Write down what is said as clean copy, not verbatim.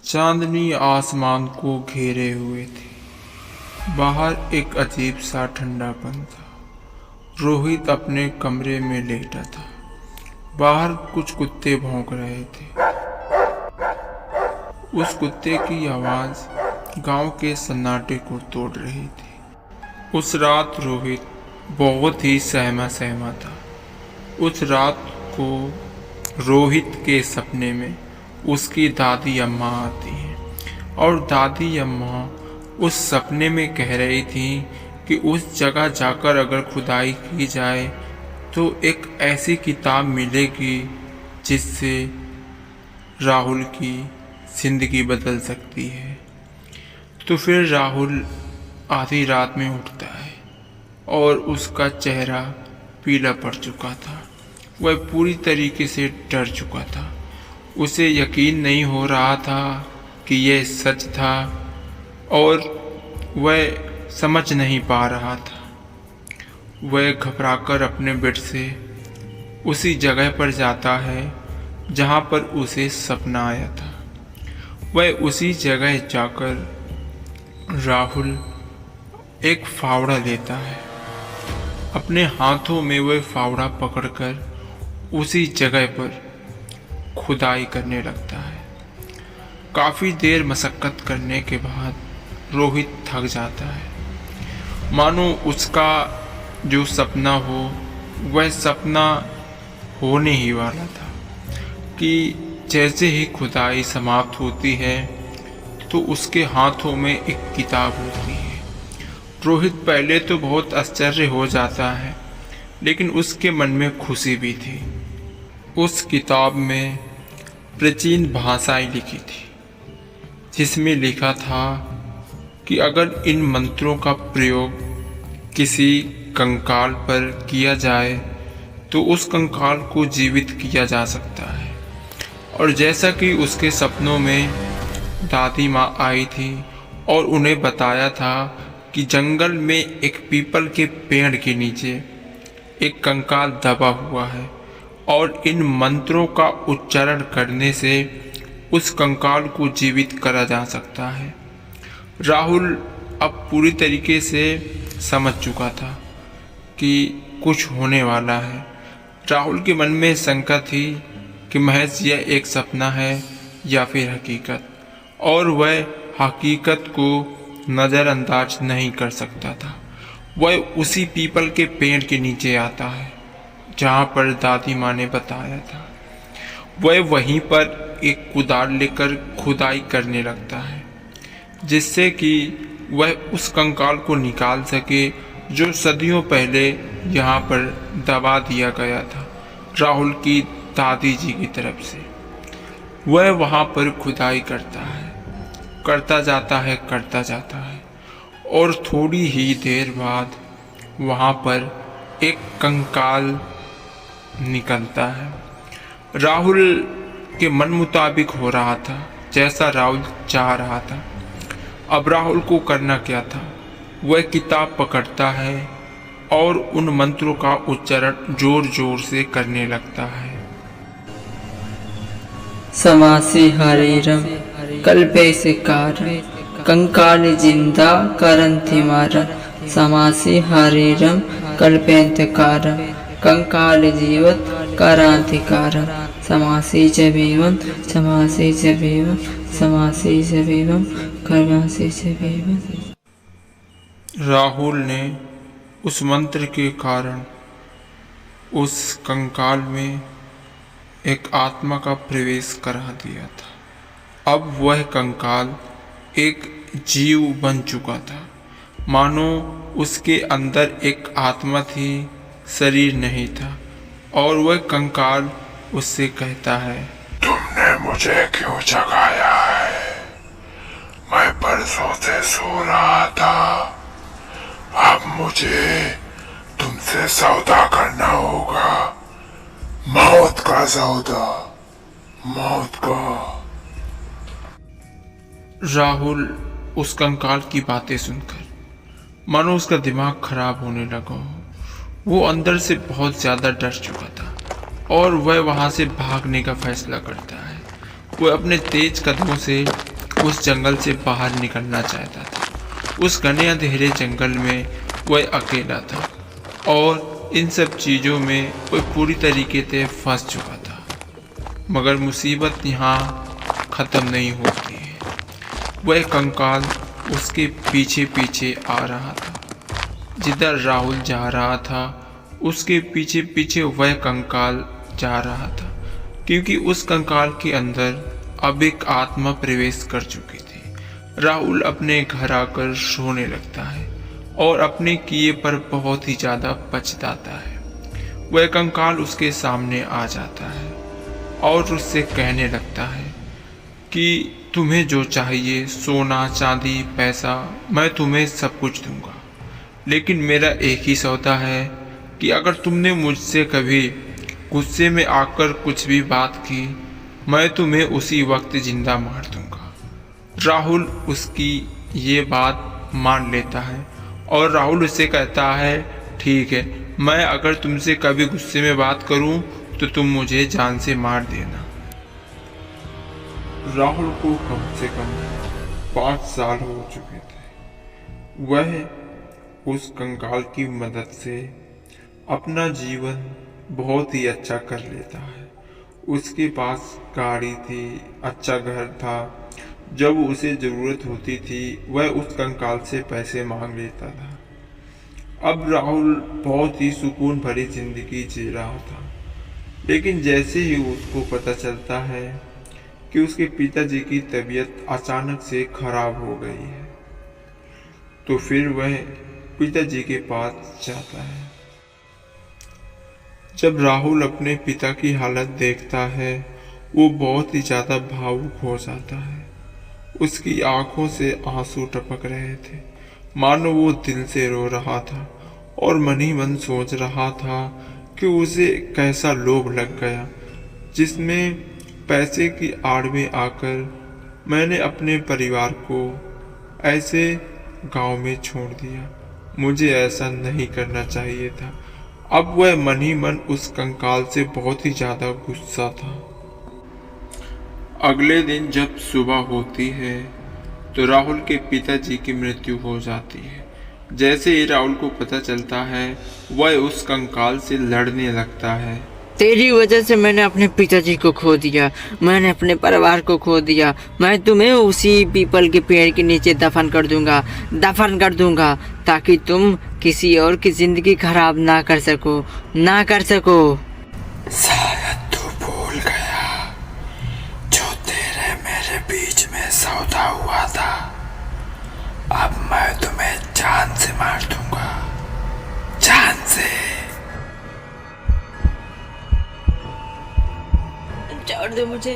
चांदनी आसमान को घेरे हुए थी। बाहर एक अजीब सा ठंडापन था। रोहित अपने कमरे में लेटा था। बाहर कुछ कुत्ते भौंक रहे थे। उस कुत्ते की आवाज गांव के सन्नाटे को तोड़ रही थी। उस रात रोहित बहुत ही सहमा सहमा था। उस रात को रोहित के सपने में उसकी दादी अम्मा आती हैं और दादी अम्मा उस सपने में कह रही थी कि उस जगह जाकर अगर खुदाई की जाए तो एक ऐसी किताब मिलेगी जिससे राहुल की जिंदगी बदल सकती है। तो फिर राहुल आधी रात में उठता है और उसका चेहरा पीला पड़ चुका था। वह पूरी तरीके से डर चुका था। उसे यकीन नहीं हो रहा था कि यह सच था और वह समझ नहीं पा रहा था। वह घबराकर अपने बेड से उसी जगह पर जाता है जहां पर उसे सपना आया था। वह उसी जगह जाकर राहुल एक फावड़ा लेता है। अपने हाथों में वह फावड़ा पकड़कर उसी जगह पर खुदाई करने लगता है। काफी देर मशक्कत करने के बाद रोहित थक जाता है। मानो उसका जो सपना हो वह सपना होने ही वाला था कि जैसे ही खुदाई समाप्त होती है तो उसके हाथों में एक किताब होती है। रोहित पहले तो बहुत आश्चर्य हो जाता है, लेकिन उसके मन में खुशी भी थी। उस किताब में प्राचीन भाषाएं लिखी थी, जिसमें लिखा था कि अगर इन मंत्रों का प्रयोग किसी कंकाल पर किया जाए तो उस कंकाल को जीवित किया जा सकता है। और जैसा कि उसके सपनों में दादी माँ आई थी और उन्हें बताया था कि जंगल में एक पीपल के पेड़ के नीचे एक कंकाल दबा हुआ है और इन मंत्रों का उच्चारण करने से उस कंकाल को जीवित करा जा सकता है। राहुल अब पूरी तरीके से समझ चुका था कि कुछ होने वाला है। राहुल के मन में शंका थी कि महज यह एक सपना है या फिर हकीकत, और वह हकीकत को नज़रअंदाज नहीं कर सकता था। वह उसी पीपल के पेड़ के नीचे आता है जहाँ पर दादी माँ ने बताया था। वह वहीं पर एक कुदाल लेकर खुदाई करने लगता है, जिससे कि वह उस कंकाल को निकाल सके जो सदियों पहले यहाँ पर दबा दिया गया था राहुल की दादी जी की तरफ से। वह वहाँ पर खुदाई करता है, करता जाता है और थोड़ी ही देर बाद वहाँ पर एक कंकाल निकलता है। राहुल के मन मुताबिक हो रहा था जैसा राहुल चाह रहा था। अब राहुल को करना क्या था? वह किताब पकड़ता है और उन मंत्रों का उच्चारण जोर जोर से करने लगता है। समासी हरिरम कल्पे सिकार कंकाल जिंदा करंथि मारन समासी हरिरम कल्पेंतकार कंकाल जीवत करांतिकार समासी च भीमं समासी च भीमं समासी च भीमं कर्मासी च भीमं। राहुल ने उस मंत्र के कारण उस कंकाल में एक आत्मा का प्रवेश करा दिया था। अब वह कंकाल एक जीव बन चुका था। मानो उसके अंदर एक आत्मा थी, शरीर नहीं था। और वह कंकाल उससे कहता है, तुमने मुझे क्यों जगाया है? मैं बरसों से सो रहा था। अब मुझे तुमसे सौदा करना होगा, मौत का सौदा, मौत का। राहुल उस कंकाल की बातें सुनकर मानो उसका दिमाग खराब होने लगा हो। वो अंदर से बहुत ज़्यादा डर चुका था और वह वहाँ से भागने का फैसला करता है। वह अपने तेज कदमों से उस जंगल से बाहर निकलना चाहता था। उस घने अंधेरे जंगल में वह अकेला था और इन सब चीज़ों में वह पूरी तरीके से फंस चुका था। मगर मुसीबत यहाँ ख़त्म नहीं होती है। वह कंकाल उसके पीछे पीछे आ रहा था। जिधर राहुल जा रहा था उसके पीछे पीछे वह कंकाल जा रहा था, क्योंकि उस कंकाल के अंदर अब एक आत्मा प्रवेश कर चुकी थी। राहुल अपने घर आकर सोने लगता है और अपने किए पर बहुत ही ज़्यादा पछताता है। वह कंकाल उसके सामने आ जाता है और उससे कहने लगता है कि तुम्हें जो चाहिए, सोना चांदी पैसा, मैं तुम्हें सब कुछ दूंगा, लेकिन मेरा एक ही सौदा है कि अगर तुमने मुझसे कभी गुस्से में आकर कुछ भी बात की, मैं तुम्हें उसी वक्त जिंदा मार दूंगा। राहुल उसकी ये बात मान लेता है और राहुल उससे कहता है, ठीक है, मैं अगर तुमसे कभी गुस्से में बात करूं तो तुम मुझे जान से मार देना। राहुल को कम से कम 5 साल हो चुके थे। वह उस कंकाल की मदद से अपना जीवन बहुत ही अच्छा कर लेता है। उसके पास गाड़ी थी, अच्छा घर था। जब उसे ज़रूरत होती थी वह उस कंकाल से पैसे मांग लेता था। अब राहुल बहुत ही सुकून भरी जिंदगी जी रहा था, लेकिन जैसे ही उसको पता चलता है कि उसके पिताजी की तबीयत अचानक से खराब हो गई है, तो फिर वह पिताजी के पास जाता है। जब राहुल अपने पिता की हालत देखता है, वो बहुत ही ज़्यादा भावुक हो जाता है। उसकी आंखों से आंसू टपक रहे थे, मानो वो दिल से रो रहा था और मन ही मन सोच रहा था कि उसे कैसा लोभ लग गया, जिसमें पैसे की आड़ में आकर मैंने अपने परिवार को ऐसे गांव में छोड़ दिया। मुझे ऐसा नहीं करना चाहिए था। अब वह मन ही मन उस कंकाल से बहुत ही ज़्यादा गुस्सा था। अगले दिन जब सुबह होती है तो राहुल के पिताजी की मृत्यु हो जाती है। जैसे ही राहुल को पता चलता है, वह उस कंकाल से लड़ने लगता है। तेरी वजह से मैंने अपने पिताजी को खो दिया, मैंने अपने परिवार को खो दिया। मैं तुम्हें उसी पीपल के पेड़ के नीचे दफन कर दूंगा ताकि तुम किसी और की जिंदगी खराब ना कर सको। शायद तू भूल गया जो तेरे मेरे बीच में सौदा हुआ था। अब मैं तुम्हें जान से मार दूंगा, जान से। छोड़ दो मुझे।